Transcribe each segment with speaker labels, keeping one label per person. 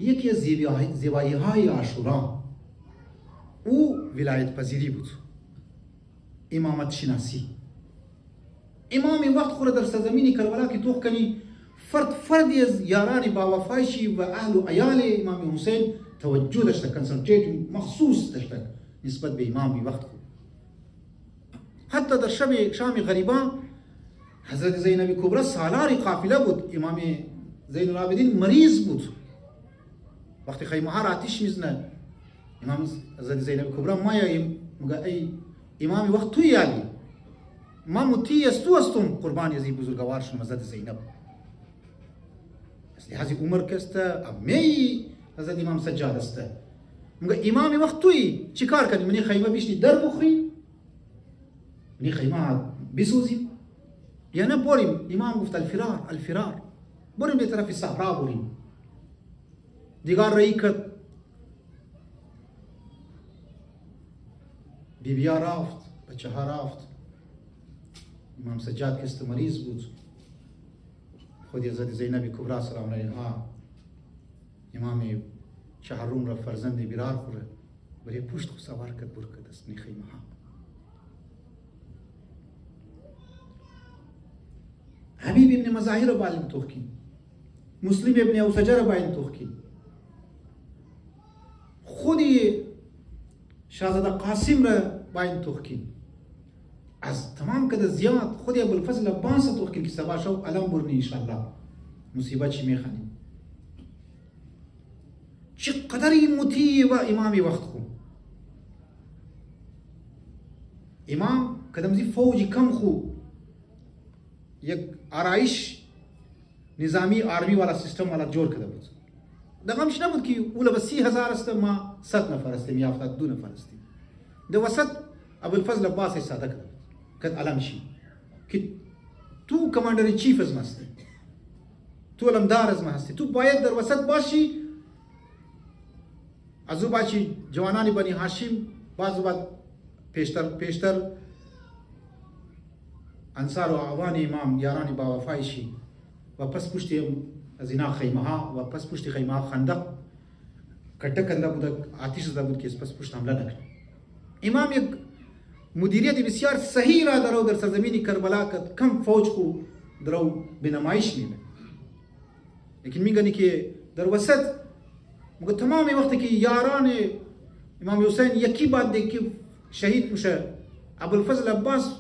Speaker 1: یکی از زیبایی های عاشورا او ولایت پذیری بود، امامت شناسی. امام وقت خود در سرزمین کربلا که توخ کنی فردی از یاران با وفایشی و اهل و عیال امام حسین توجه داشته، کنسنتریت مخصوص داشته نسبت به امام وقت خود. حتی در شام غریبان حضرت زینب کبرا سالاری قافله بود. امام زین العابدین مریض بود. وقتی خیمه ها را آتش میزنه امام حضرت زینب کبرا مایه میگه ای امام وقت توی یالی ما مطیع هستم قربانی از این بزرگوار شدم حضرت زینب. از لحاظ عمر که است امی حضرت امام سجاد است. میگه امام وقت توی چی کار کنی؟ منی خیمه بیشتی در بخوری؟ منی خیمه بسوزیم؟ یا نه بریم؟ امام گفت الفرار بریم به طرف صحرا بریم. دیگر رایی کرد، بیبیا رفت، بچه ها رفت. امام سجاد که مریض بود، خود حضرت زینب کبرا سلام علیها امام چهارم را فرزند بیرار خوره برای پشت خو سوار کرد بر کرد است خیمه ها. حبیب ابن مظاهر را باید توخی، مسلم ابن اوسجه را باید توخی، خودی شاهزاده قاسم را باید توخی. از تمام کده زیاد خودی ابوالفضل عباس را توخی که سبا شو علم برنی انشاءالله مصیبت چی میخوانیم. چقدر مطیع و امام وقت خو. امام کدام زی فوجی کم خو یک آرایش نظامی آرمی والا سیستم والا جور کده بود. دغمش نبود که اولا بس 30,000 است ما 100 نفر استیم یا 72 نفر استیم. ده وسط ابوالفضل عباس ساده کده کد علم شی که تو کماندر چیف از ما هستی، تو علمدار از ما هستی، تو باید در وسط باشی. از او باشی جوانان بنی هاشم بعض وقت پیشتر انصار و اعوان امام یاران با وفایشی و پس پشتی از اینا خیمه ها و پس پشتی خیمه ها خندق کٹه کنده بود، آتش زده بود که پس پشت حمله نکنه. امام یک مدیریت بسیار صحیح را درو در سرزمین کربلا کرد. کم فوج خو درو به نمایش نیمه، لیکن میگنی که در وسط مگه تمام وقتی که یاران امام حسین یکی بعد دیگه شهید میشه، ابوالفضل عباس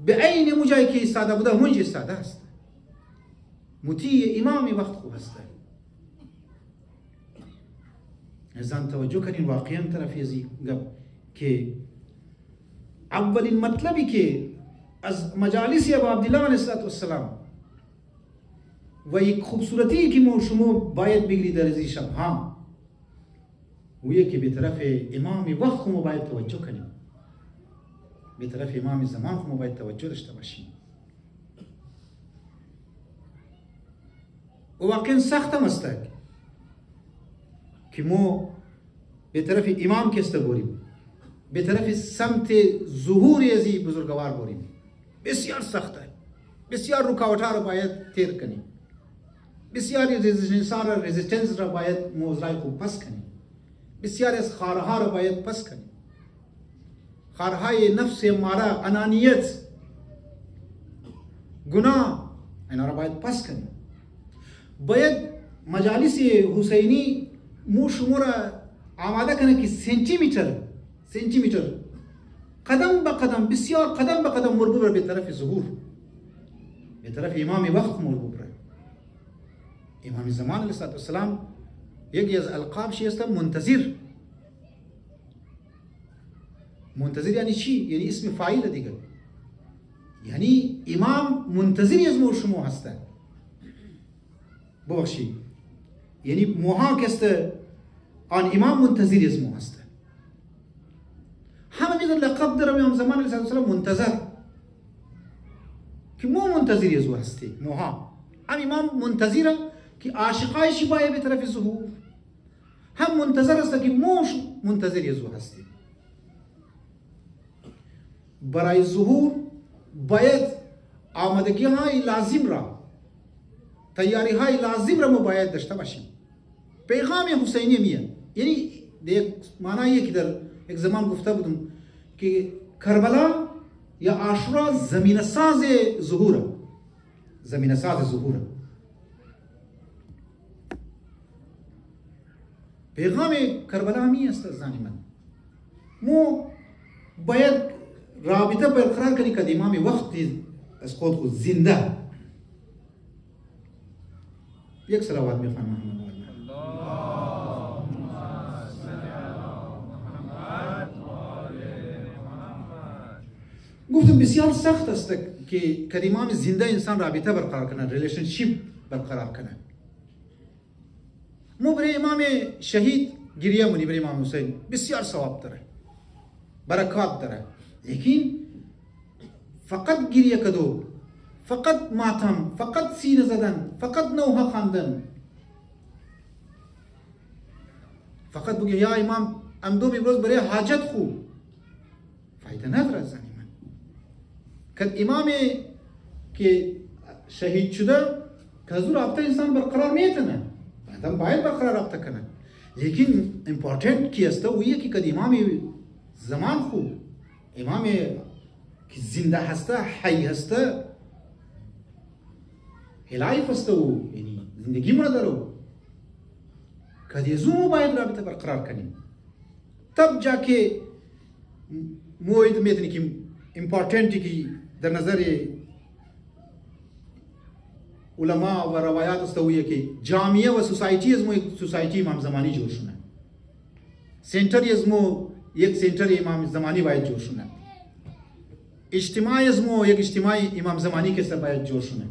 Speaker 1: به عین مجایی که ایستاده بوده اونجا ایستاده است. مطیع امام وقت خوب هست. ازان توجه کنین واقعا طرفی ازی گب که اولین مطلبی که از مجالس ابو عبدالله علیه السلام و یک خوبصورتی که ما شما باید بگیری در ازی شب ها ویه که به طرف امام وقت خو باید توجه کنیم، به طرف امام زمان خو باید توجه داشته باشیم. و واقعا سخت هم است که ما به طرف امام کسته بریم، به طرف سمت ظهور ازی بزرگوار بریم. بسیار سخته، بسیار رکاوٹ‌ها را باید تیر کنیم، بسیار رزिस्टेंस را باید موضوع خوب پس کنیم، بسیار از خارها را باید پس کنیم. خارهای نفس اماره، انانیت، گناه، اینا را باید پس کنیم. باید مجالس حسینی مو شما را آماده کنه که سنتیمیتر قدم به قدم، بسیار قدم به قدم مربوط را به طرف ظهور، به طرف امام وقت مربوط را. امام زمان علیه السلام یکی از القابش است منتظر یعنی چی؟ یعنی اسم فاعل دیگه، یعنی امام منتظری از ما شما هسته. ببخشید یعنی موها کسته آن امام منتظری از ما هسته. همه میدن لقب در امام زمان علیه السلام منتظر که ما منتظری از او هستی. موها هم امام منتظره که عاشقایشی باید به طرف ظهور، هم منتظر است که ما منتظری از او هستی. برای ظهور باید آمادگی های لازم را، تیاری های لازم را ما باید داشته باشیم. پیغام حسینی میه. یعنی یک معنی که در یک زمان گفته بودم که کربلا یا عاشورا زمین ساز ظهوره، زمین ساز ظهوره. پیغام کربلا همی است زنی من. مو باید رابطه برقرار کنی که امام وقتی از خود زنده. یک صلوات میخوان محمد. گفتم بسیار سخت است که امام زنده انسان رابطه برقرار کنه، ریلیشنشیپ برقرار کنه. مو برای امام شهید گریه مونی، برای امام حسین بسیار ثواب داره، برکات داره، لیکن فقط گریه کدو، فقط ماتم، فقط سینه زدن، فقط نوحه خواندن، فقط بگی یا امام امدو امروز برای حاجت خو، فایده نداره زنی من. که امام که شهید شده که از رابطه انسان برقرار میتونه، آدم باید برقرار رابطه کنه، لیکن امپورتنت کی است و یکی که امام زمان خو، امام که زنده هسته، حی هسته، لایف هسته و یعنی زندگی مونه داره، که دیزو باید رابطه برقرار کنیم. تب جا که موید میتونی که امپورتنتی که در نظر علما و روایات است و که جامعه و سوسایتی از مو یک سوسایتی امام زمانی جور شونه، سنتری از مو یک سنتر امام زمانی باید جور شونه، اجتماعی از مو یک اجتماع امام زمانی که باید جور شونه.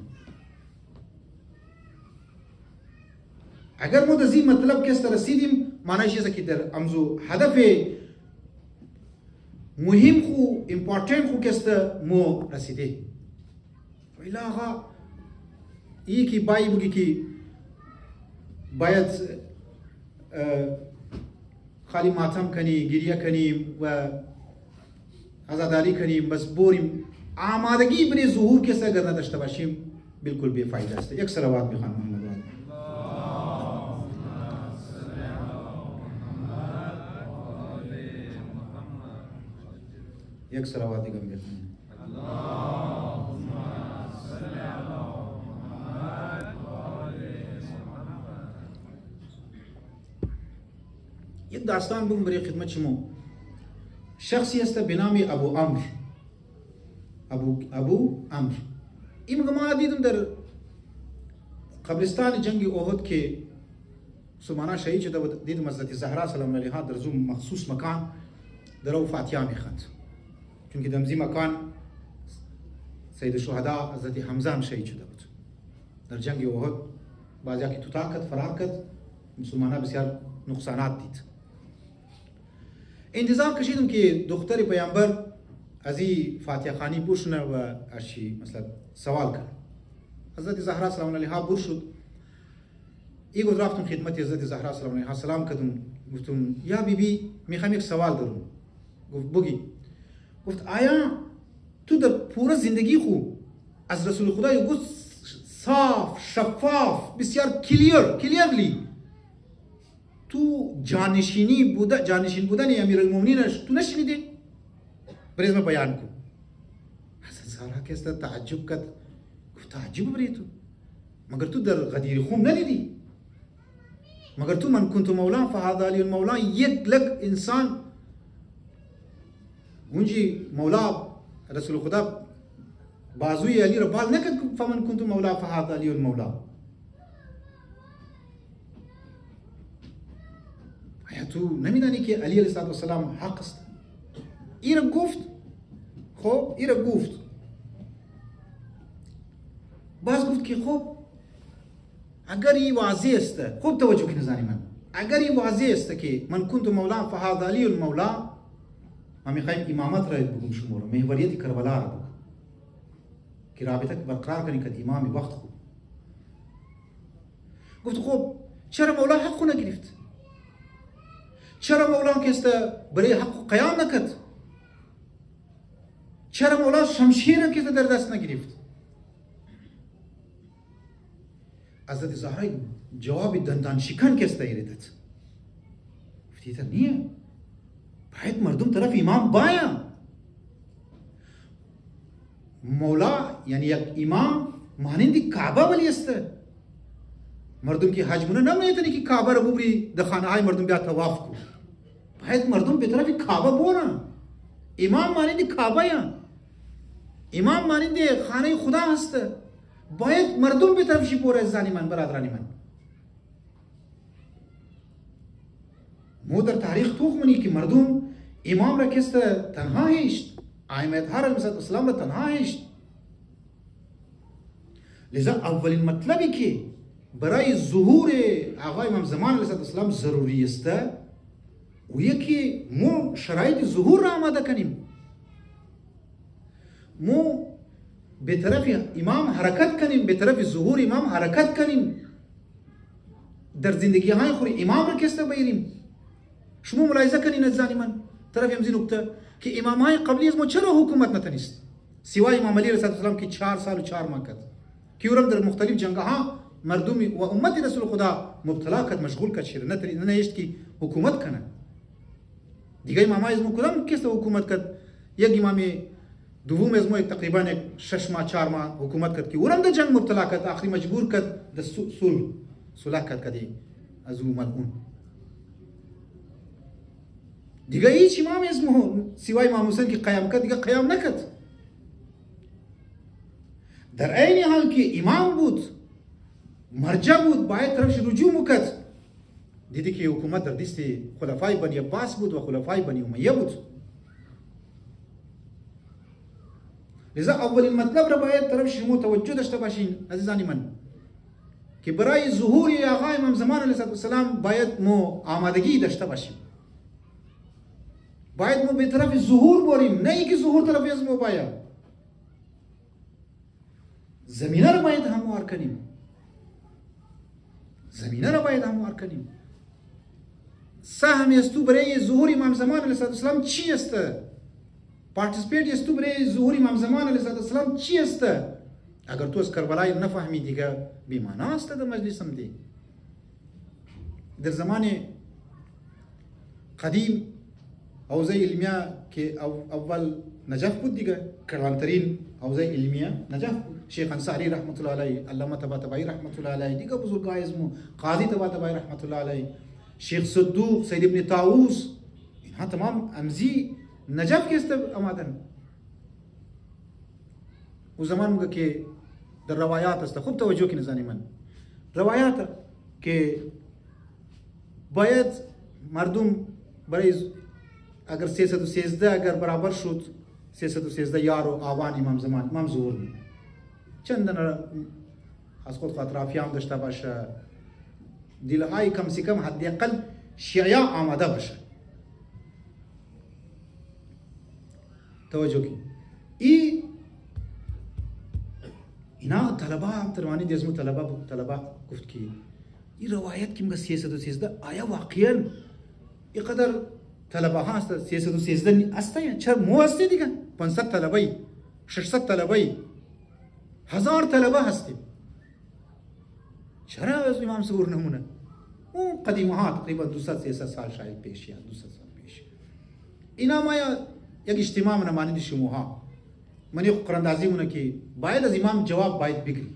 Speaker 1: اگر مو دزی مطلب کس رسیدیم معنیش است که در امزو هدف مهم خو امپورتنت خو کس مو رسیده. ولی آقا ای که بایی بگی که باید خالی ماتم کنی، گریه کنیم و عزاداری کنیم، بس بریم آمادگی برای ظهور کس اگر نداشته باشیم بالکل بی‌فایده است. یک صلوات میخوام محمد. یک صلوات دیگه میخوام. یک داستان بگم برای خدمت شما. شخصی است به نام ابو عمرو. این ما دیدم در قبرستان جنگ احد که مسلمانان شهید شده بود، دیدم حضرت زهرا سلام علیها در زوم مخصوص مکان در او فاتحه میخواند، چون که در زی مکان سید الشهدا حضرت حمزه هم شهید شده بود در جنگ احد. بعضی که توتاکت فرار کرد، مسلمانان بسیار نقصانات دید. انتظار کشیدم که دختر پیامبر از این فاتحه خانی بوشنه و اشی مثلا سوال کرد. حضرت زهرا سلام علیها بور شد. ای گفت رفتم خدمت حضرت زهرا سلام علیها سلام کردم، گفتم یا بیبی میخوام یک سوال دارم. گفت بگی. گفت آیا تو در پورا زندگی خو از رسول خدا یو گفت صاف شفاف بسیار کلیرلی تو جانشین بودن امیرالمومنین تو نشنیدی؟ بریز من بیان کو. حضرت زهرا که است تعجب کرد. گفت تعجب بری تو؟ مگر تو در غدیر خون ندیدی؟ مگر تو من کنت مولا فهذا علی المولا یک لگ انسان گونجی مولا رسول خدا بازوی علی را بال نکرد فمن کنت مولا فهذا علی المولا. آیا تو نمیدانی که علی علیه السلام حق است؟ ای را گفت. خب ای را گفت. باز گفت که خب اگر ای واضح است، خوب توجه کنید زنی من، اگر ای واضح است که من کنت مولا فهذا علی المولا، ما میخوایم امامت را بگم شما رو، محوریت کربلا را بگم که رابطه برقرار کنی که امام وقت خود. گفت خب چرا مولا حق خو نگرفت؟ چرا مولا که است برای حق قیام نکرد؟ چرا مولا شمشیر که در دست نگرفت؟ حضرت زهرا جواب دندان شکن که استایریدت گفتیتر نیه باید مردم طرف امام بایا مولا یعنی یک امام مانندی کعبه ولی است مردم کی حج مونه نمیتونی که کعبه رو ببری در خانه های مردم بیا طواف کو باید مردم به طرف کعبه برن امام مانندی کعبه یا امام مانندی خانه خدا هست باید مردم به طرفش بره زنی من برادرانی من مو در تاریخ توخ منی که مردم امام را کست تنها هشت ائمه اطهار علیهم السلام را تنها هشت لذا اولین مطلبی که برای ظهور آقا امام زمان علیه السلام ضروری است و یکی مو شرایط ظهور را آماده کنیم مو به طرف امام حرکت کنیم به طرف ظهور امام حرکت کنیم در زندگی های خود امام را کسته بیریم شما ملاحظه کنین ازانی من طرف همزی نکته که امام های قبلی از ما چرا حکومت نتنیست سوای امام علی علیه السلام که 4 سال و 4 ماه کرد که اورم در مختلف جنگ ها مردم و امت رسول خدا مبتلا کرد مشغول کرد شیر نتیشت که حکومت کنه دیگه امام های از ما کدام کسته حکومت کرد یک امام دوم از ما تقریبا 6 ماه 4 ماه حکومت کرد که اورم در جنگ مبتلا کرد آخری مجبور کرد در صلح کرد کدی از او ملعون دیگه هیچ امام از ما سوای امام حسین که قیام کرد دیگه قیام نکرد در عین حال که امام بود مرجع بود باید طرفش رجوع میکرد دیدی که حکومت در دست خلفای بنی عباس بود و خلفای بنی امیه بود لذا اولین مطلب را باید طرفش شما توجه داشته باشین عزیزانی من که برای ظهور آقا امام زمان علیه السلام باید ما آمادگی داشته باشیم باید ما به طرف ظهور بریم نه اینکه ظهور طرف از ما باید زمینه را باید هموار کنیم زمینه را باید هموار کنیم سهم است تو برای ظهور امام زمان علیه السلام چی است پارتیسپیت است تو برای ظهور امام زمان علیه السلام چی است اگر تو از کربلای نفهمی دیگه بی‌معنی است در مجلسم دی در زمان قدیم حوزه علمیه که اول نجف بود دیگه کلانترین حوزه علمیه نجف بود شیخ انصاری رحمت الله علیه علامه طباطبایی رحمت الله علیه دیگه بزرگای اسمو قاضی طباطبایی رحمت الله علیه شیخ صدوق سید ابن طاووس اینها تمام امزی نجف که است آمدن و زمان میگه که در روایات است خوب توجه کنید زنی من روایات که باید مردم برای اگر 313 اگر برابر شد 313 یار و آوان امام زمان امام ظهور می چندن از خود اطرافیان داشته باشه دلهای کم سی کم حداقل شیعه آماده باشه توجه کی اینا طلبه تروانی دیزمو طلبه گفت که این روایت که میگه 313 آیا واقعا اینقدر طلبه ها هست 313 است چرا مو هست دیگه 500 طلبه 600 طلبه 1000 طلبه هستیم چرا از امام ظهور نمونه اون قدیمه ها تقریبا 200 سال شاید پیش یا 200 سال پیش اینا ما یک اجتماع منمانید شموها منی قراندازی مونه که باید از امام جواب باید بگیری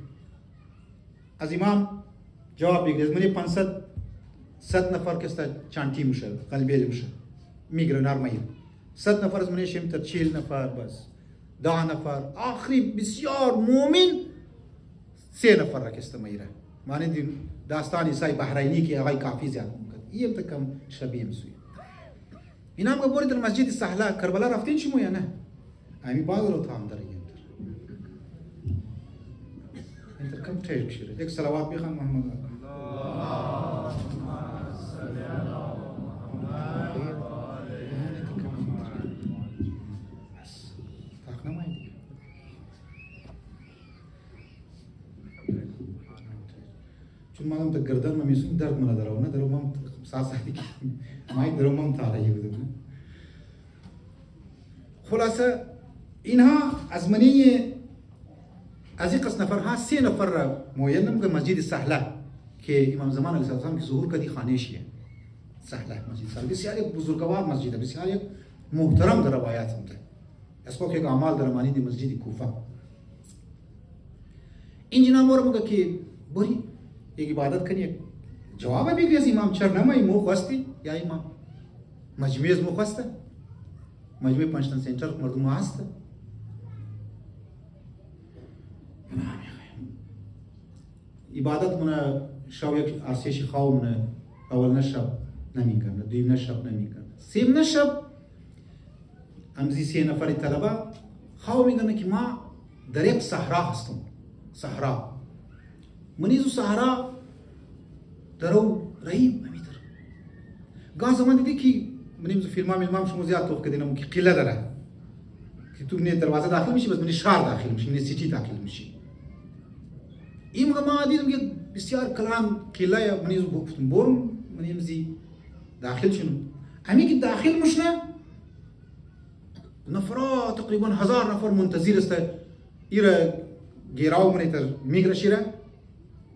Speaker 1: از امام جواب بگیری از منی 500 100 نفر کستا چانتی میشه قلبیلی میشه میگره نرمایی 100 نفر از منی شمتر 40 نفر بس 10 نفر آخری بسیار مومن 3 نفر را کستا میره مانند داستانی سای بحرینی که آقای کافی زیاد میکرد این تکم شبیه مسوی اینا هم گفت در مسجد سهلا کربلا رفتین شما یا نه امی باز رو تام داره انتر کم تیج شده یک صلوات بخوان محمد چون مادام تا گردن ما میسون درد منا داره نه درو مام ساستی که مای درو مام تاریخی بوده خلاصه اینها از منی از این قسم نفرها 3 نفر را معین نمیگه مسجد سهله که امام زمان علیه السلام که ظهور کردی خانه‌شیه سهله مسجد سال بسیار یک بزرگوار مسجد ہے بسیار یک محترم در روایات هم ده اس کو که اعمال در مانی دی مسجد کوفه این جناب مورمگه که بری یک عبادت کنی جواب بگیری امام چرنمای مو خواستی یا امام مجموعه از مو خواسته مجموعه پنجتن سنتر مردم هست عبادت من شب یک آسیشی خواب من اول نشب نمیکنه دویم نشب نمیکنه سیم نشب امزی 3 نفری طلبه خواب میکنه که ما در یک صحرا هستم صحرا منیزو صحرا درو رهیب امیتر گاه زمان دیدی که منیزو فیلم شما زیاد توخ کردینم که قله داره که تو من دروازه داخل میشی بس من شهر داخل میشی من سیتی داخل میشی این ما دیدم که بسیار کلام قله منیزو گفتم برم منیزی داخل شنو امی که داخل مشنه نفرات تقریبا 1000 نفر منتظر است ایره گیراو منی تر میگره شیره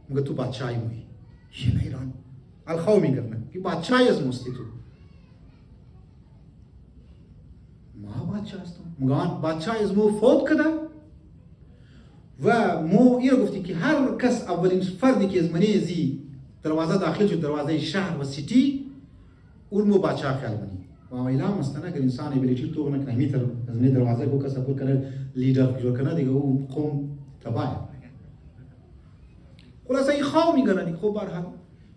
Speaker 1: مگه تو بادشاهی موی یه ایران الخو میگرنه که بادشاهی از مستی تو ما بادشاه هستم مگه بادشاهی از مو فوت کده و مو ایره گفتی که هر کس اولین فردی که از منی زی دروازه داخل شد دروازه شهر و سیتی اون مو بادشاه خیال بنی و ایلام مستنه اگر انسانی بلیچی تو نکنه میتر از منی دروازه کو کس اپور کنه لیدر جو کنه دیگه او قوم تباه خلاصه این خواه میگرنه خوب برحال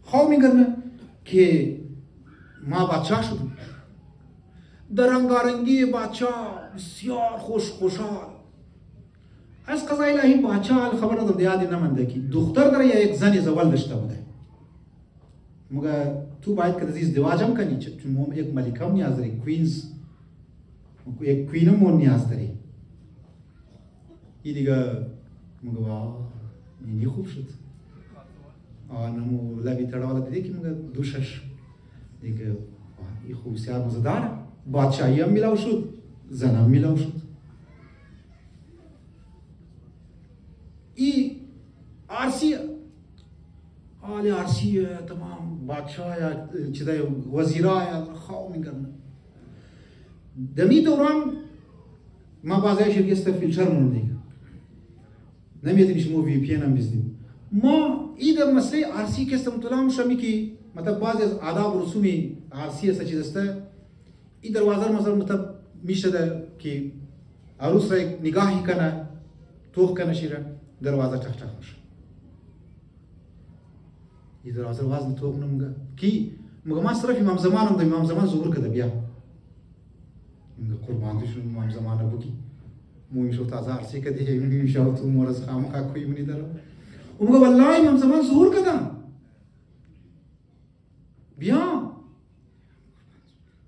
Speaker 1: خواه میگرنه که ما بادشاه شدیم در رنگارنگی بادشاه بسیار خوشحال از قضای الهی بادشاه خبر ندارم دیادی نمانده که دختر داره یا یک زنی زوال داشته بوده مگه تو باید که دزیز ازدواجم کنی چون یک ملکه هم نیاز داری کوینز یک کوین هم نیاز داری این دیگه مگه واه اینی خوب شد نمو لبی تړاوله دیدی که مگه دوشش دیگه این خوب بسیار مزداره بادشاهی هم میلاو شد زن هم میلاو شد این عرصی حال عرصی تمام بادشاہ چیزای وزیرای خواهو میگرنه دمی دوران ما بازایش یکیسته فیلتر موندیم نمیتونیش مو وی پی هم بزنیم ما ایده مسئله عرصی که استمتلام شمی که مطلب بعضی از آداب و رسومی عرصی است چیزسته این دروازه مثلا مطلب میشده که عروس را نگاهی کنه توخ کنه شیره دروازه ټک ټک میشه این دروازه وزن توخ نمگه کی مگه ما صرف امام زمان هم امام زمان ظهور کده بیا مگه قربان دیشون امام زمان بگی موی شو تازه عرصی کده موی شو تو مورز خامو که کوی منی دارو و مگه والله امام زمان ظهور کدم بیا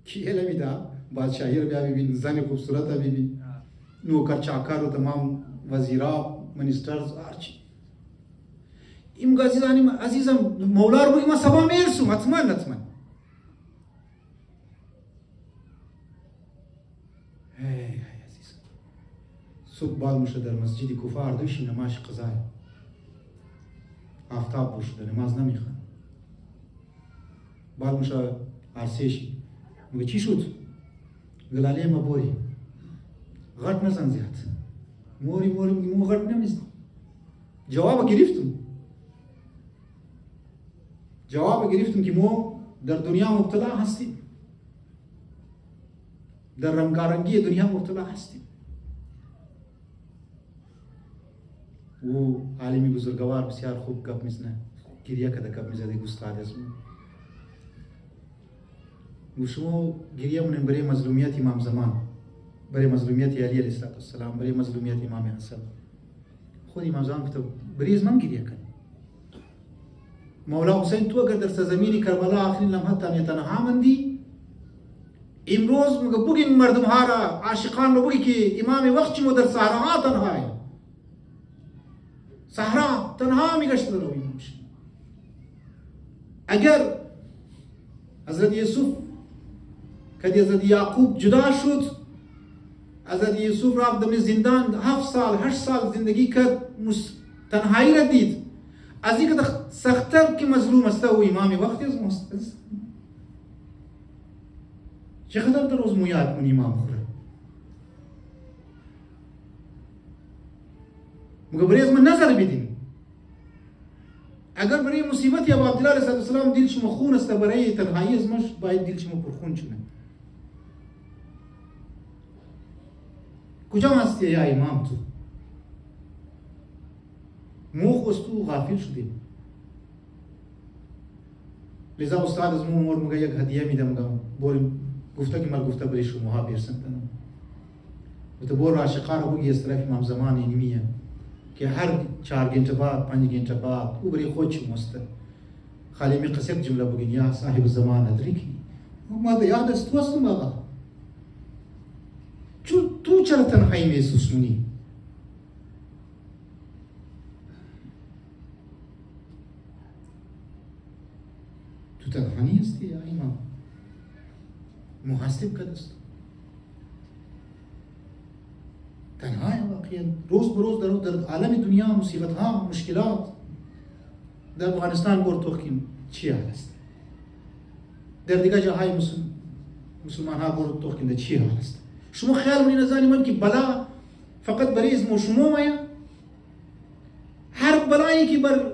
Speaker 1: کی علمی دا بادشاهی رو بیا ببین زن خوبصورت رو ببین نوکر چاکر و تمام وزیرا منیسترز هرچی این عزیزم مولا رو بگی ما سبا میرسم حتما هی عزیزم صبح بال مشه در مسجد کوفه اردوشی نماش قضای آفتاب بوشده نماز نمیخوان بال مشه عرصیشی میگه چی شد؟ گلاله ما بوری غرد نزن زیاد موری مو غرد نمیزن جواب گرفتم که مو در دنیا مبتلا هستیم در رنگارنگی دنیا مبتلا هستیم و عالمی بزرگوار بسیار خوب گپ میزنه گریه کده گپ میزده گستاده اسمو و شما گریه منم برای مظلومیت امام زمان برای مظلومیت علی علیه السلام برای مظلومیت امام حسن خود امام زمان گفت برای از من گریه کن مولا حسین تو اگر در سرزمین کربلا آخرین لمحه تنها مندی امروز مگه بگی مردم ها را عاشقان رو بگی که امام وقت چی مو در صحراها تنهایی صحرا تنها میگشت رو اگر حضرت یوسف که حضرت یعقوب جدا شد حضرت یوسف رفت در زندان 7 سال 8 سال زندگی کرد تنهایی را دید از اینکه سختتر که مظلوم است و امام وقتی از مستقص چقدر در روز مویاد اون امام خوره مگه برای از من نظر بدین اگر برای مصیبت یا عبدالله علیه السلام دل شما خون است برای تنهایی از مش باید دل شما پرخون چونه کجا هستی یا امام تو موخ از تو غافل شدیم لذا استاد از مو مور مگه یک هدیه میدم بریم گفته که من گفته برای شما ها برسندم و تو برو عاشقان رو بگی از طرف امام زمان اینمیه که هر 4 घंटे بعد 5 घंटे بعد او برای خود چی مسته خالی می قصد جمله بگین یا صاحب زمان ادرکی ما به یاد است تو هستم آقا تو چرا تنهایی محسوس کنی تو تنهایی هستی یا امام محاسب کدست تنهایی واقعا روز به روز در عالم دنیا مصیبت ها مشکلات در افغانستان برتوخیم چی حال است در دیگه جاهای مسلمان ها برتوخیم چی حال است شما خیال کنید نزانی من که بلا فقط برای اسم شما مایا هر بلایی که بر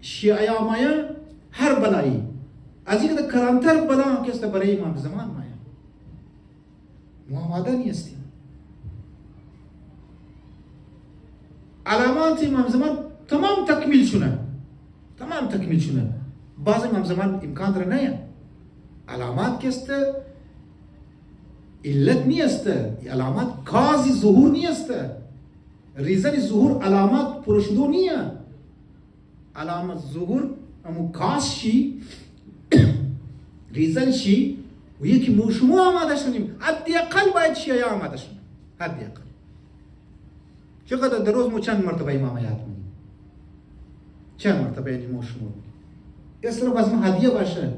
Speaker 1: شیعه مایا هر بلایی از اینکه کلانتر بلا که است برای امام زمان مایا ما آماده نیستیم علامات امام زمان تمام تکمیل شونه بعض امام زمان امکان داره نه علامات که است علت نیست علامات کازی ظهور نیست ریزن ظهور علامات پرشدو نیه علامت ظهور امو کاز شی ریزن شی و یکی مو شما آماده شدیم حدی اقل باید شیعه آماده شدیم حدی اقل چقدر در روز مو چند مرتبه امام یاد میدیم چند مرتبه یعنی مو شما اس طرف از ما هدیه باشه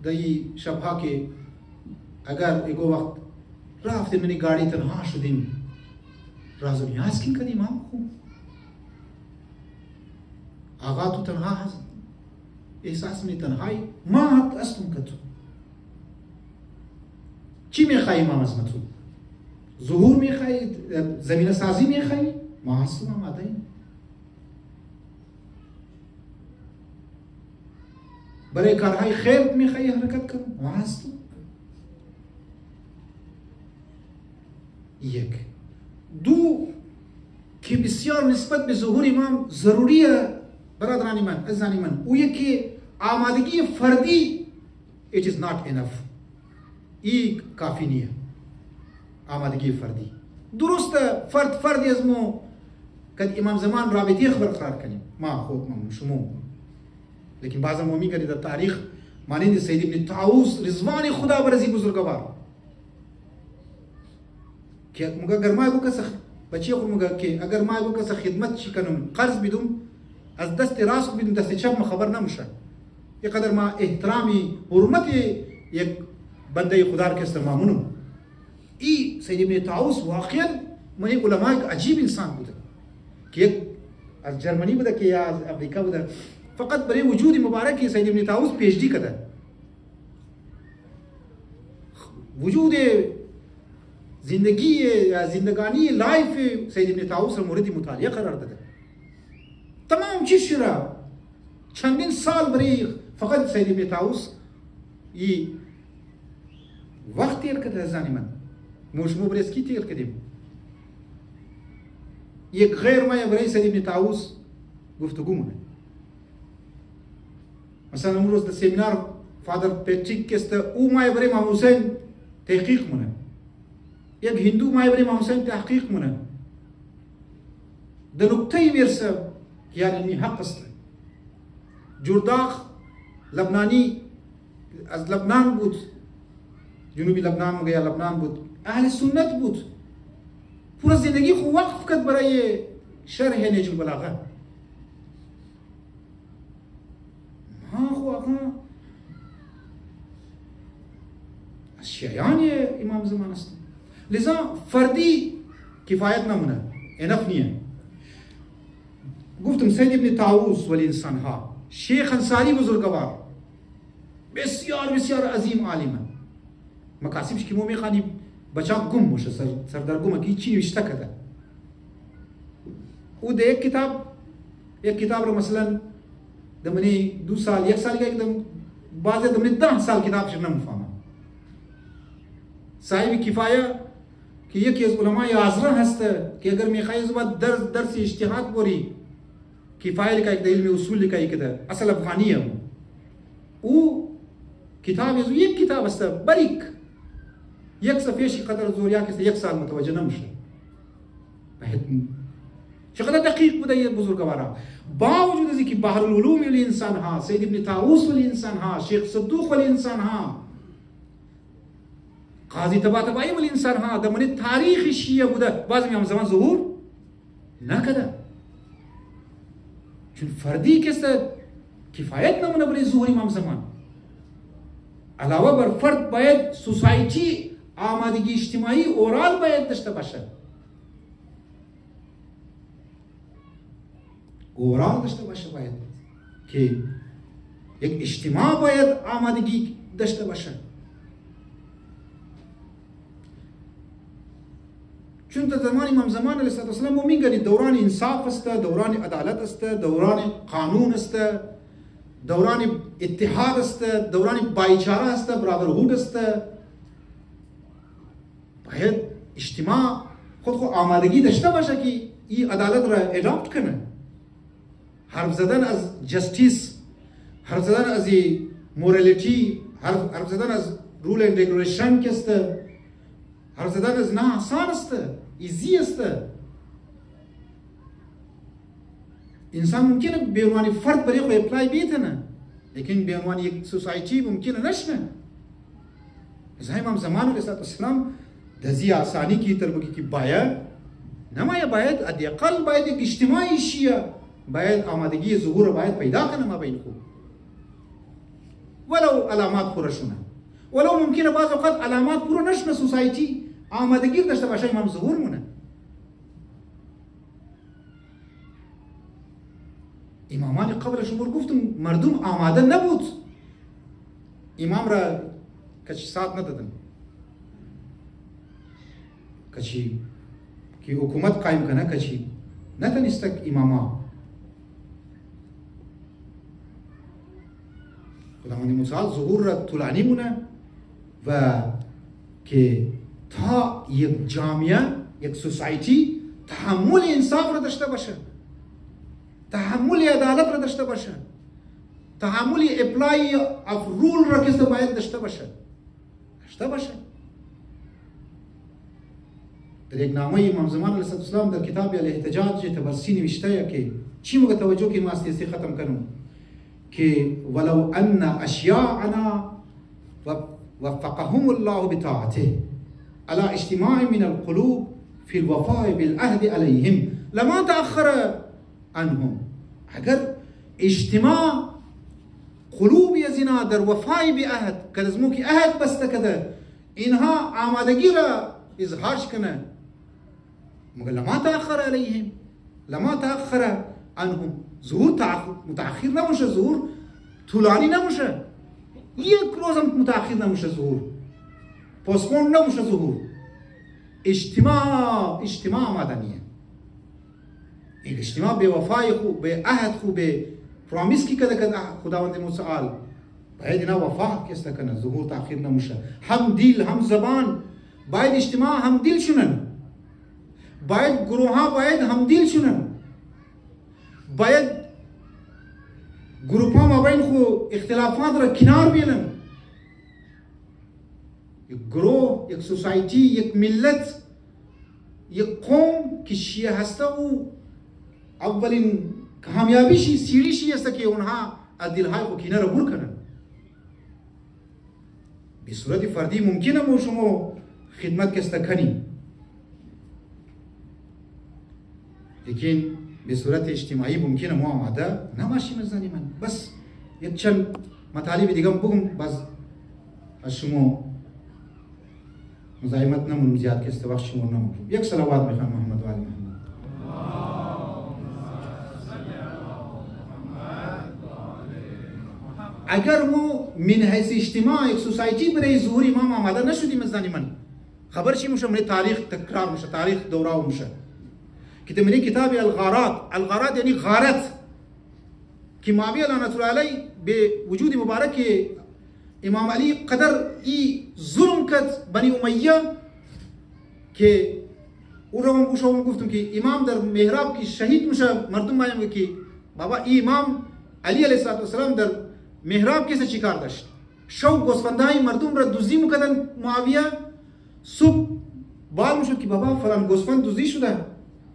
Speaker 1: دایی شبها که اگر ایگو وقت رفتیم منی گاڑی تنها شدیم راز و نیاز کن کدیم امام خوب آقا تو تنها هست احساس می تنهایی ما حق استم کتو چی میخوایی امام از تو ظهور میخوایی زمینه سازی میخوایی ما هستم آماده ایم برای کارهای خیر میخوایی حرکت کنم ما هستم یک دو که بسیار نسبت به ظهور امام ضروریه برادرانی من عزیزانی من او یکی آمادگی فردی it is not enough ای کافی نیه آمادگی فردی درسته فردی از ما که امام زمان رابطه برقرار کنیم ما خود ما شما لیکن بعض ما میگن در تاریخ مانند سید ابن طاووس رضوان خدا برزی بزرگوار که مگه اگر ما بو کس بچی خو مگه که اگر ما بو کس خدمت چی کنم قرض بدم از دست راست بدم دست چپ خبر نمیشه یقدر ما احترامی حرمت یک بنده خدا را که مامونم ای سید ابن طاووس واقعا من علماء عجیب انسان بوده که یک از جرمنی بوده که یا از امریکا بوده فقط برای وجود مبارک سید ابن طاووس پی اچ ڈی کرده وجود زندگانی لایف سید ابن طاووس را مورد مطالعه قرار داده تمام چیز را چندین سال برای فقط سید ابن طاووس ای وقت تیر کرده زنی من موشمو برای اسکی تیر کردیم یک غیر ما برای سید ابن طاووس گفتگو مونه مثلا امروز در سیمینار فادر پیتریک که است او ما برای امام حسین تحقیق مونه یک هندو ما برای امام حسین تحقیق مونه در نقطه میرسه یعنی حق است جرداق لبنانی از لبنان بود جنوبی لبنان مگه لبنان بود اهل سنت بود پورا زندگی خو وقف کرد برای شرح نهج البلاغه ها خو آقا از شیعان امام زمان است لذا فردی کفایت نمونه انف نیه گفتم سید ابن طاووس ولی انسان ها، شیخ انصاری بزرگوار بسیار بسیار عظیم عالمه، مکاسبش که مو میخوانی بچه گم باشه، سردرگمه که هیچی نوشته کده. او ده یک کتاب رو مثلا دمنی 2 سال 1 سال که بعضی دمنی 10 سال کتابش نمیفهمم. صاحب کفایه که یکی از علمای عصر هسته که اگر میخوای زبان درس اجتهاد بوری کفایه لکه که علم اصول لکه که اصل افغانیه او کتاب یزو یک کتاب است باریک، یک صفحه‌ش قدر زوریا که 1 سال متوجه نمیشه. چقدر دقیق بوده یه بزرگوارا. با وجود از اینکه بحر العلوم ولی انسان ها، سید ابن طاووس ولی انسان ها، شیخ صدوق ولی انسان ها، قاضی طباطبایی ولی انسان ها دمنی تاریخ شیعه بوده، بعضی هم زمان ظهور نکده. چون فردی کسته کفایت نمونه برای ظهور امام زمان. علاوه بر فرد باید سوسایتی آمادگی اجتماعی اورال باید داشته باشه، اورال داشته باشه، باید که یک اجتماع باید آمادگی داشته باشه. چون در زمان امام زمان علیه السلام ما میگن دوران انصاف است، دوران عدالت است، دوران قانون است، دوران اتحاد است، دوران بایچاره است، برادرهود است. باید اجتماع خود آمادگی داشته باشه که این عدالت را اداپت کنه. حرف زدن از جستیس، حرف زدن از مورالیتی، حرف زدن از رول اند ریگولیشن است، حرف زدن از نه آسان است، ایزی است. انسان ممکنه به عنوان فرد برای خود اپلای بیتنه، لیکن به عنوان یک سوسایتی ممکنه نشنه. از امام زمان علیه السلام دزی آسانی کی تربگی کی باید نمایه، باید ادیقل باید یک اجتماعی شیعه باید آمادگی ظهور باید پیدا کنه ما بین خود، ولو علامات پورا شونه، ولو ممکنه بعض اوقات علامات پورا نشونه، سوسایتی آمادگی داشته باشه امام ظهور مونه. امامان قبل شمور گفتم مردم آماده نبود امام را کچی ساعت ندادن، کچی که حکومت قائم کنه کچی نتونستک اماما. خداوند متعال ظهور را طولانی مونه و که تا یک جامعه، یک سوسایتی تحمل انصاف را داشته باشه، تحمل عدالت را داشته باشه، تحمل اپلای اف رول را که باید داشته باشه. در یک نامه امام زمان علیه السلام در کتاب الاحتجاج تبرسی نوشته که چی موقع توجه که ما سیاسی ختم کنم که ولو ان اشیاعنا وفقهم الله بطاعته على اجتماع من القلوب في الوفاء بالعهد عليهم لما تأخر عنهم. اگر اجتماع قلوب ازینا در وفای به عهد که از موقع عهد بسته کده اینها آمادگی را اظهارش کنه، مگر لما تأخر علیهم، لما تأخر عنهم، ظهور متأخر نموشه، ظهور طولانی نموشه، یک روزم متأخر نموشه، ظهور پوسپون نموشه، ظهور اجتماع آمادنیه. این اجتماع به وفای خوب، به عهد خوب، به پرامیس کی کده خداوند متعال باید اینا وفا کسته کنه، ظهور تأخیر نموشه. هم دل هم زبان باید اجتماع هم دل شونن، باید گروه ها باید هم دل شونن، باید گروه ها ما بین خو اختلافات را کنار بیارن. یک گروه، یک سوسایتی، یک ملت، یک قوم که شیعه هسته و اولین کامیابیشی سیریشی است که اونها از دلهای خو کینه را بور کنن. به صورت فردی ممکنه ما شما خدمت کسته کنیم، لیکن به صورت اجتماعی ممکنه ما آماده نماشیم. زنی من بس یک چند مطالب دیگه بگم، باز از شما مزاحمت نمون زیاد کسته وقت شما نمون. یک صلوات میخوام محمد و علی محمد. اگر ما من حیث اجتماع یک سوسایتی برای ظهور امام آماده نشدیم از من خبر چی میشه؟ من تاریخ تکرار میشه، تاریخ دوره میشه. که من کتاب الغارات یعنی غارت که معاویه لعنت الله علیه به وجود مبارک امام علی قدر ای ظلم کرد بنی امیه که او رو شما گفتم که امام در محراب که شهید میشه، مردم میگن که بابا امام علی علیه السلام در محراب کیسه چیکار داشت؟ شو گوسفندای مردم را دزدی میکردن. معاویه صبح بال میشد که بابا فلان گوسفند دزدی شده.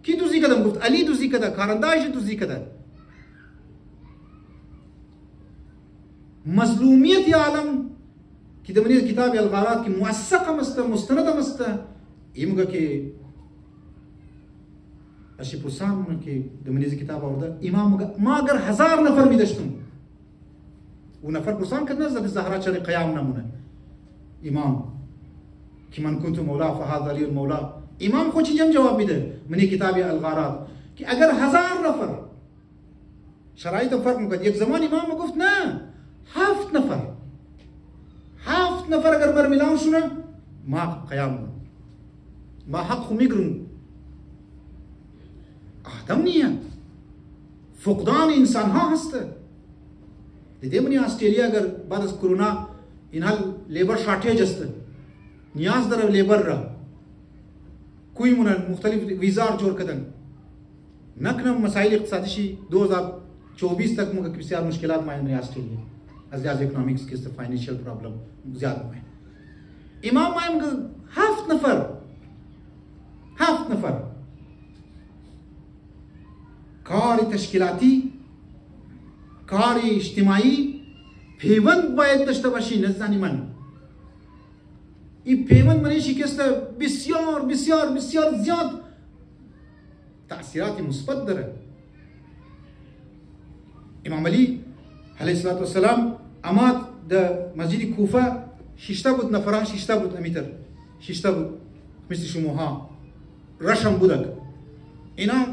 Speaker 1: کی دزدی کرد؟ گفت علی دزدی کرد، کارندهش دزدی کرد. مظلومیت عالم که در من کتاب الغارات که موثق است، مستند است، این میگه که اشی پرسان که در من کتاب آورده امام میگه ما اگر 1000 نفر میداشتم و نفر پرسان کرد نزد زهرا چلی قیام نمونه امام که من کنت مولا فهذا لی المولا. امام خود چی جواب میده من کتاب الغارات که اگر 1000 نفر شرایط فرق میکنه. یک زمان امام گفت نه 7 نفر 7 نفر اگر برمیلان شونه ما قیام ما حق خو میگرن. آدم نیه، فقدان انسان ها هسته. دیده منی استرالیا اگر بعد از کرونا اینها لیبر شارتیج است، نیاز داره لیبر را کوئی مونن مختلف ویزار جور کردن نکنم مسائل اقتصادی 2024 تک مگه بسیار مشکلات ماین استرالیا از لحاظ اکنامیکس که است فاینانشیل پرابلم زیاد ماین. امام ماین 7 نفر کار تشکیلاتی کار اجتماعی پیوند باید داشته باشی. نزدانی من این پیوند منشی که است بسیار بسیار بسیار زیاد تأثیرات مثبت داره. امام علی علیه السلام اماد در مسجد کوفه 6 بود نفران 6 بود امیتر 6 بود مثل شموها رشم بودک اینا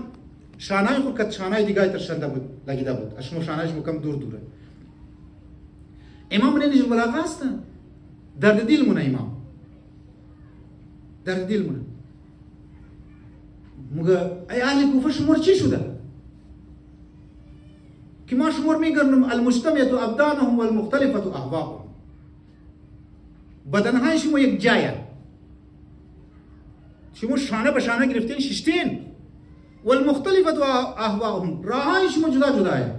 Speaker 1: شانای خود کت شانای دیگه ترشنده بود لگیده بود اشمو شانایش مکم دوره. امام منی نجم بلاغه است درد دل مونه امام درد دل مونه مگه ای اهل کوفه شمار چی شده؟ که ما شمار میگرنم المجتمعت ابدانهم والمختلفت اهواهم. بدنهای شما یک جایه، شما شانه به شانه گرفتین ششتین والمختلفت اهواهم راهای شما جدا جدایه.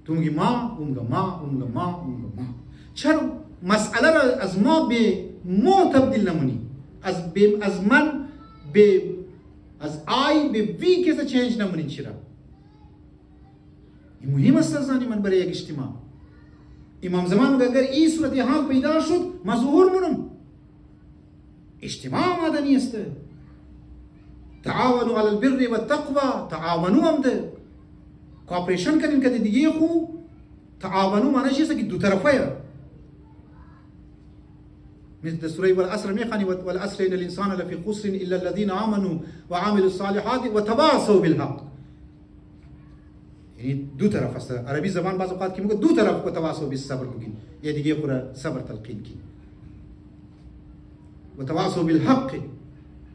Speaker 1: تو میگی ما اون میگه ما اون میگه ما اون میگه ما. چرا مسئله را از ما به ما تبدیل نمونی؟ از من به از آی به وی کیسه چینج نمونی؟ چرا؟ این مهم است زنی من برای یک اجتماع. امام زمان میگه اگر این صورت حال پیدا شد ما ظهور مونم. اجتماع مدنی است. تعاونوا علی البر والتقوى تعاونوا هم ده کوآپریشن کنین که دیگه خو تعاونوا معنی چیه که دو طرفه مثل سوره والعصر میخوانی والعصر ان الانسان لفی خسر الا الذين امنوا وعملوا الصالحات وتواصوا بالحق. یعنی دو طرف است. عربی زبان بعض اوقات که میگه دو طرف کو تواصل بالصبر کوین یا دیگه خورا صبر تلقین کی وتواصوا بالحق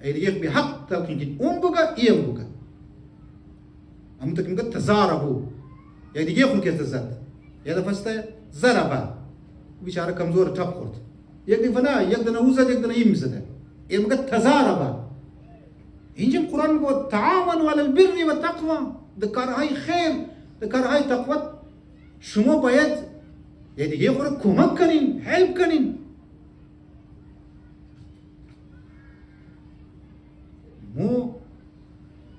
Speaker 1: ای دیگه به حق تلقین کی اون بگه این بگه هم تک میگه تزاربو یا دیگه خون که تزاد یا دفسته ضربه بیچاره کمزور ټپ خورد یک دفعه یک دنه وزد یک دنه یم زده این میگه تزاربه. اینجا قرآن میگه تعاونوا علی البر والتقوى د کارهای خیر د کارهای تقوی شما باید یا دیگه خود کمک کنین هلپ کنین. مو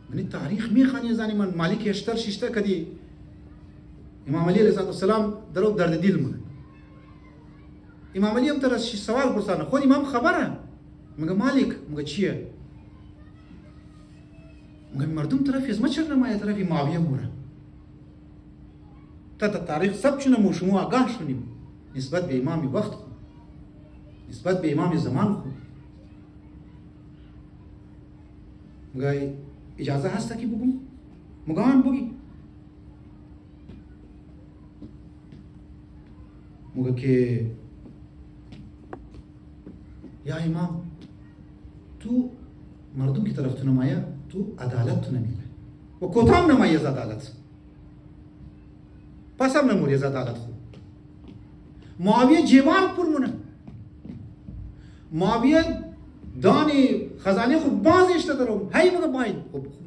Speaker 1: من تاریخ میخوانی زنی من مالک اشتر ششته کدی امام علی علیه السلام درو درد دل مونه. امام علی هم تر سوال پرسانه خود امام خبره میگه مالک میگه چیه؟ میگه مردم طرفی از ما چرا نمایه طرفی معاویه موره تا تاریخ سب چونه مو شما آگاه شونیم نسبت به امام وقت خود نسبت به امام زمان خود. میگه اجازه هسته که بگم؟ میگه هم بگی. موگه که یا امام تو مردم کی طرف تو نمایه تو عدالت تو نمیله و کتام نمایه از عدالت پس هم نموری از عدالت خود معاویه جیوان پر مونه معاویه دانی خزانه خود باز اشته دارم هی مگه باید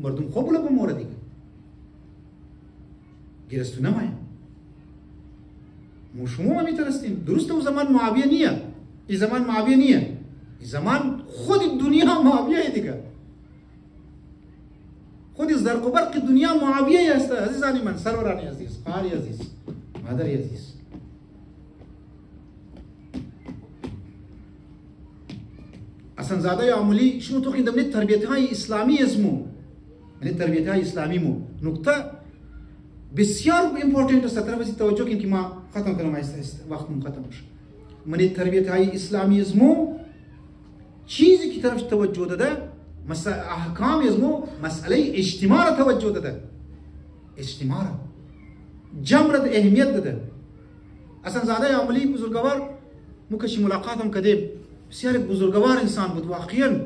Speaker 1: مردم خوب بوله بموره دیگه گرستو نمایه شما هم میترستیم درسته او زمان معاویه نیه این زمان معاویه نیه این زمان خود دنیا معاویه دیگه خود زرق و برق دنیا معاویه است عزیزانی من سرورانی عزیز خواهری عزیز مادری عزیز حسن زاده عملی شنو تو خیندم نه تربیت های اسلامی اسمو نه تربیت های اسلامی مو نقطه بسیار امپورتنت است طرف توجه کن که ما ختم کنم وقت من ختم شد من تربیت های اسلامی اسمو چیزی که طرف توجه داده احکام اسمو مسئله اجتماع را توجه داده اجتماع را جمع را اهمیت داده حسن زاده عملی بزرگوار مکشی ملاقاتم کردیم بسیار بزرگوار انسان بود واقعا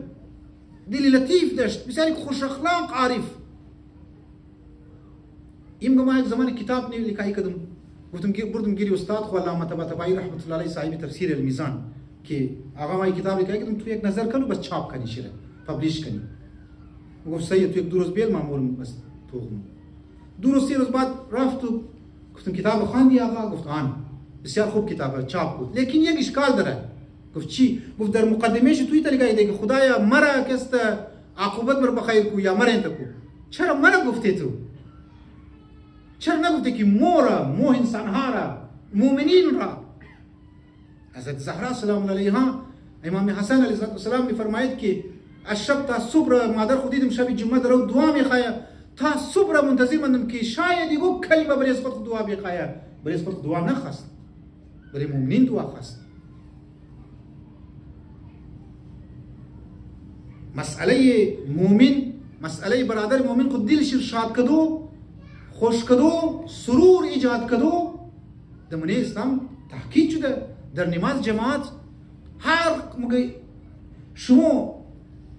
Speaker 1: دلی لطیف داشت بسیار خوش اخلاق عارف این ما یک زمان کتاب لیکای کردم گفتم بردم گیری استاد خو علامه طباطبایی رحمت الله علیه صاحب تفسیر المیزان که آقا ما کتاب لیکای کردم تو یک نظر کنو بس چاپ کنی شده پابلیش کنی گفت سید تو یک دو روز بیل مامور بس تو دو روز سه روز بعد رفت گفتم کتاب خواندی آقا گفت آن بسیار خوب کتابه چاپ بود لیکن یک اشکال داره گفت چی گفت در مقدمهش توی طریقه ایده که خدایا مرا کست عاقبت بر بخیر کو یا مرا انت کو چرا مرا گفته تو چرا نگفته که مورا مو انسانها را مؤمنین را حضرت زهرا سلام علیها امام حسن علیه السلام میفرماید که الشب تا صبح مادر خود دیدم شب جمعه درو دعا میخوایا تا صبح منتظر مندم که شاید یگو کلمه برای اسقاط دعا بخوایا برای اسقاط دعا نخواست برای مؤمنین دعا خواست مسئله مؤمن مسئله برادر مؤمن خود دلش شاد کدو خوش کدو سرور ایجاد کدو در منه اسلام تحقیق شده در نماز جماعت هر مگه شما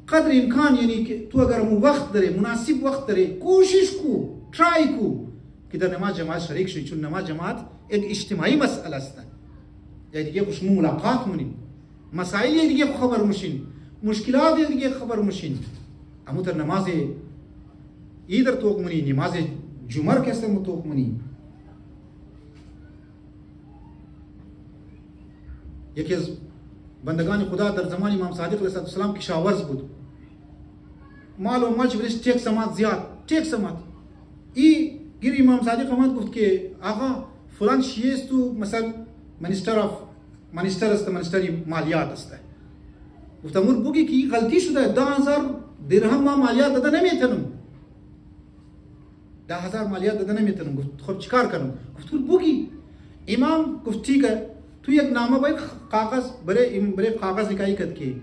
Speaker 1: قدر امکان یعنی که تو اگر وقت داره مناسب وقت داره کوشش کو ترای کو که در نماز جماعت شریک شوی چون نماز جماعت یک اجتماعی مسئله است یعنی دیگه خوش ملاقات مونیم مسائل دیگه خبر مشین مشکلات دیگه خبر مشین اما در نماز ایدر توق منی نماز جمعه کسر متوق منی یکی از بندگان خدا در زمان امام صادق علیه السلام کشاورز بود مال و مالش بلش تک سمات زیاد تک سمات ای گیر امام صادق آمد گفت که آقا فلان شیعه است تو مثلا منیستر است منیستری مالیات است گفت امور بگی که غلطی شده 10,000 درهم ما مالیات داده نمیتونم 10,000 مالیات داده نمیتونم گفت خب چیکار کنم گفت بگی امام گفت ठीक है تو یک نامه باید کاغذ برای کاغذ نکایی کد که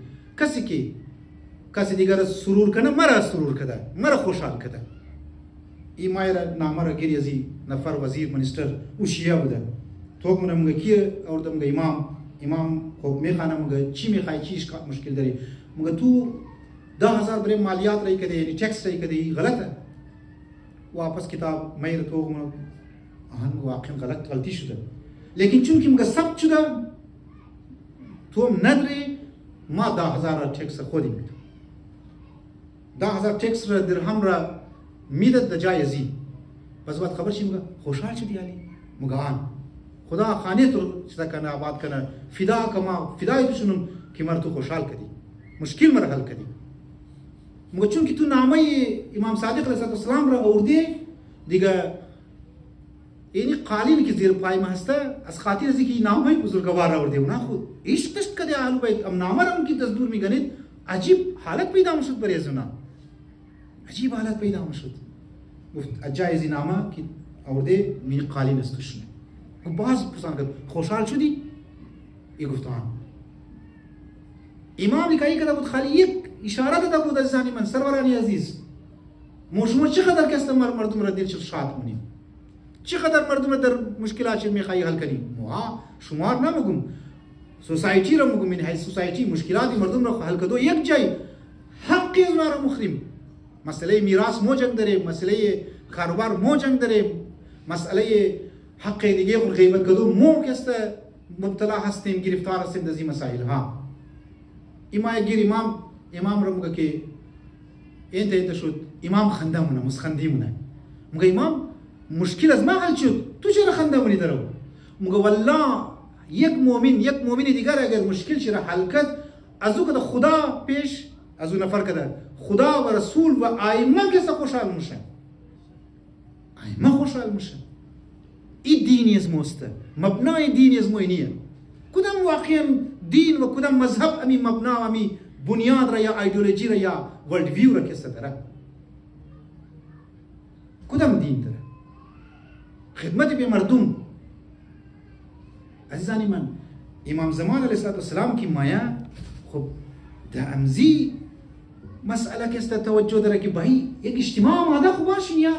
Speaker 1: کسی دیگر سرور کنه مرا سرور کده مرا خوشحال کده این مایرا نامه را گیری ازی نفر وزیر منیستر او شیعه بوده تو منه مگه کیه اوردم مگه امام خب میخوانه مگه چی میخوای چیش مشکل داری مگه تو 10,000 برای مالیات رای کده یعنی ٹیکس رای کده غلطه واپس کتاب مایرا تو منه آهن واقعا غلطی شده لیکن چون که مگه ثبت شده تو هم نداری ما 10,000 ٹیکس خودی میدم 10,000 ٹیکس را درهم را میدد جای ازی بس بعد خبر چی مگه خوشحال شدی علی مگه آن خدا خانه تو چیزا کنه آباد کنه فدا کما فدای تو شنم که مر تو خوشحال کدی مشکل مر حل کدی مگه چون که تو نامه امام صادق علیه السلام را آورده دیگه یعنی قالینی که زیر پای ما هسته از خاطر ازی که نامه بزرگوار آورده اونا خود ایش تشت کده آلو باید ام نامه را که دستور میگنید عجیب حالت پیدا شد برای از اونا عجیب حالت پیدا شد گفت اجایزی نامه که آورده می قالین است توشونه گفت باز پرسان کرد خوشحال شدی ای گفت آن امام نکایی کده بود خالی یک اشاره داده بود عزیزانی من سرورانی عزیز شما چقدر کس مردم را دلش شاد کنیم چقدر مردم در مشکلات میخوای حل کنیم؟ ما شمار نمیگم، سوسایتی رو میگم، این حیث سوسایتی مشکلات مردم رو حل کدو یک جای حقی از رو مخریم. مسئله میراث مو جنگ داریم، مسئله کاروبار مو جنگ داریم، مسئله حق دیگه و غیبت کدو مو کست مبتلا هستیم، گرفتار هستیم در این مسائل ها. امام رو میگه که این شد، امام خنده مونه، مسخندی مونه. میگه امام مشکل از ما حل شد، تو چرا خنده مونی درو؟ میگه والله یک مؤمن دیگر اگر مشکل شده حل کرد، از او که خدا پیش از او نفر کرده، خدا و رسول و ائمه کسا خوشحال میشه، ائمه خوشحال میشه. این دینی از موسته، مبنای دینی از موینیه. کدام واقعا دین و کدام مذهب امی مبنا و امی بنیاد را یا ایدئولوژی را یا ورلد ویو را کسا داره؟ کدام دین داره؟ خدمت به مردم. عزیزانی من، امام زمان علیه السلام کی مایا خب در امزی مسئله که است توجه داره که بایی یک اجتماع آماده خوب باشین یا